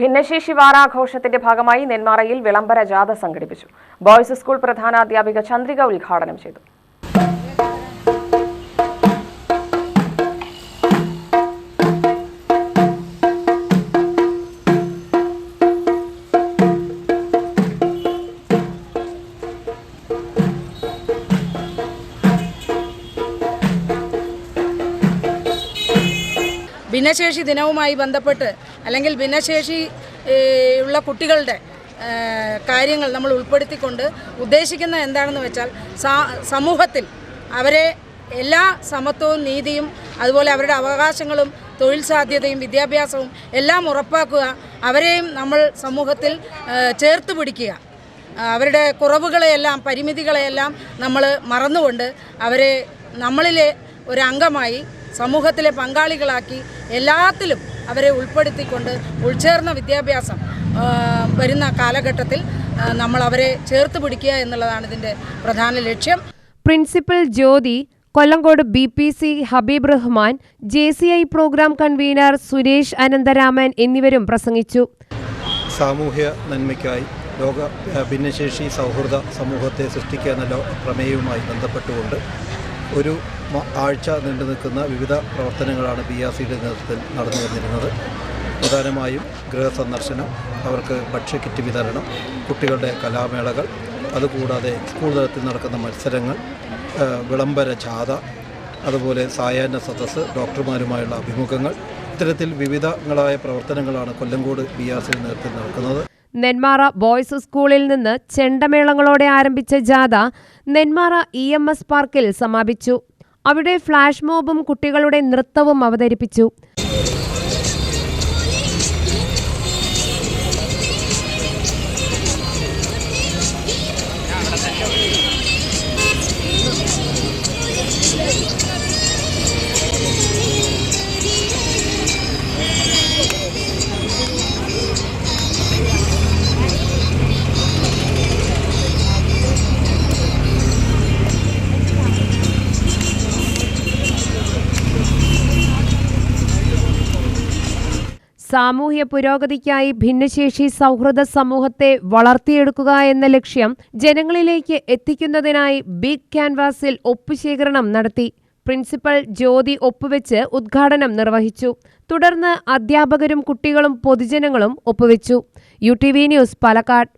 ഭിന്നശേഷി വാരാഘോഷത്തിന്റെ ഭാഗമായി നെന്മാറയിൽ വിളംബര ജാഥ സംഘടിപ്പിച്ചു. ബോയ്സ് സ്കൂൾ പ്രധാനാധ്യാപിക ചന്ദ്രിക ഉദ്ഘാടനം ചെയ്തു. ഭിന്നശേഷി ദിനവുമായി ബന്ധപ്പെട്ട് അല്ലെങ്കിൽ ഭിന്നശേഷി ഉള്ള കുട്ടികളുടെ കാര്യങ്ങൾ നമ്മൾ ഉൾപ്പെടുത്തിക്കൊണ്ട് ഉദ്ദേശിക്കുന്ന എന്താണെന്ന് വെച്ചാൽ സമൂഹത്തിൽ അവരെ എല്ലാ സമത്വവും നീതിയും അതുപോലെ അവരുടെ അവകാശങ്ങളും തൊഴിൽ സാധ്യതയും വിദ്യാഭ്യാസവും എല്ലാം ഉറപ്പാക്കുക. അവരെയും നമ്മൾ സമൂഹത്തിൽ ചേർത്ത് പിടിക്കുക. അവരുടെ കുറവുകളെയെല്ലാം പരിമിതികളെയെല്ലാം നമ്മൾ മറന്നുകൊണ്ട് അവരെ നമ്മളിലെ ഒരു അംഗമായി സമൂഹത്തിലെ പങ്കാളികളാക്കി എല്ലാത്തിലും അവരെ ഉൾപ്പെടുത്തിക്കൊണ്ട് ഉൾച്ചേർന്ന വിദ്യാഭ്യാസം വരുന്ന കാലഘട്ടത്തിൽ നമ്മൾ അവരെ ചേർത്ത് പിടിക്കുക എന്നുള്ളതാണ് ഇതിൻ്റെ പ്രധാന ലക്ഷ്യം. Principal Jyothi, Kollengode BPC Habeeb Rahman, JCI program convener Suresh Anantharaman എന്നിവരും പ്രസംഗിച്ചു. സാമൂഹ്യ നന്മയ്ക്കായി ലോക ഭിന്നശേഷി സൗഹൃദ സമൂഹത്തെ സൃഷ്ടിക്കുക എന്ന പ്രമേയവുമായി ബന്ധപ്പെട്ടുകൊണ്ട് ഒരു ആഴ്ച നീണ്ടു നിൽക്കുന്ന വിവിധ പ്രവർത്തനങ്ങളാണ് BRCയുടെ നേതൃത്വത്തിൽ നടന്നു വന്നിരുന്നത്. പ്രധാനമായും ഗൃഹസന്ദർശനം, അവർക്ക് ഭക്ഷ്യക്കിറ്റ് വിതരണം, കുട്ടികളുടെ കലാമേളകൾ, അതുകൂടാതെ സ്കൂൾ തലത്തിൽ നടക്കുന്ന മത്സരങ്ങൾ, വിളംബര ജാഥ, അതുപോലെ സായാഹ്ന സദസ്സ്, ഡോക്ടർമാരുമായുള്ള അഭിമുഖങ്ങൾ, ഇത്തരത്തിൽ വിവിധങ്ങളായ പ്രവർത്തനങ്ങളാണ് കൊല്ലങ്കോട് BRCയുടെ നേതൃത്വത്തിൽ നടക്കുന്നത്. നെന്മാറ ബോയ്സ് സ്കൂളിൽ നിന്ന് ചെണ്ടമേളങ്ങളോടെ ആരംഭിച്ച ജാഥ നെന്മാറ EMS പാർക്കിൽ സമാപിച്ചു. അവിടെ ഫ്ലാഷ് മോബും കുട്ടികളുടെ നൃത്തവും അവതരിപ്പിച്ചു. സാമൂഹ്യ പുരോഗതിക്കായി ഭിന്നശേഷി സൗഹൃദ സമൂഹത്തെ വളർത്തിയെടുക്കുക എന്ന ലക്ഷ്യം ജനങ്ങളിലേക്ക് എത്തിക്കുന്നതിനായി ബിഗ് ക്യാൻവാസിൽ ഒപ്പുശേഖരണം നടത്തി. പ്രിൻസിപ്പൽ ജ്യോതി ഒപ്പുവെച്ച് ഉദ്ഘാടനം നിർവഹിച്ചു. തുടർന്ന് അധ്യാപകരും കുട്ടികളും പൊതുജനങ്ങളും ഒപ്പുവെച്ചു. UTV news, Palakkad.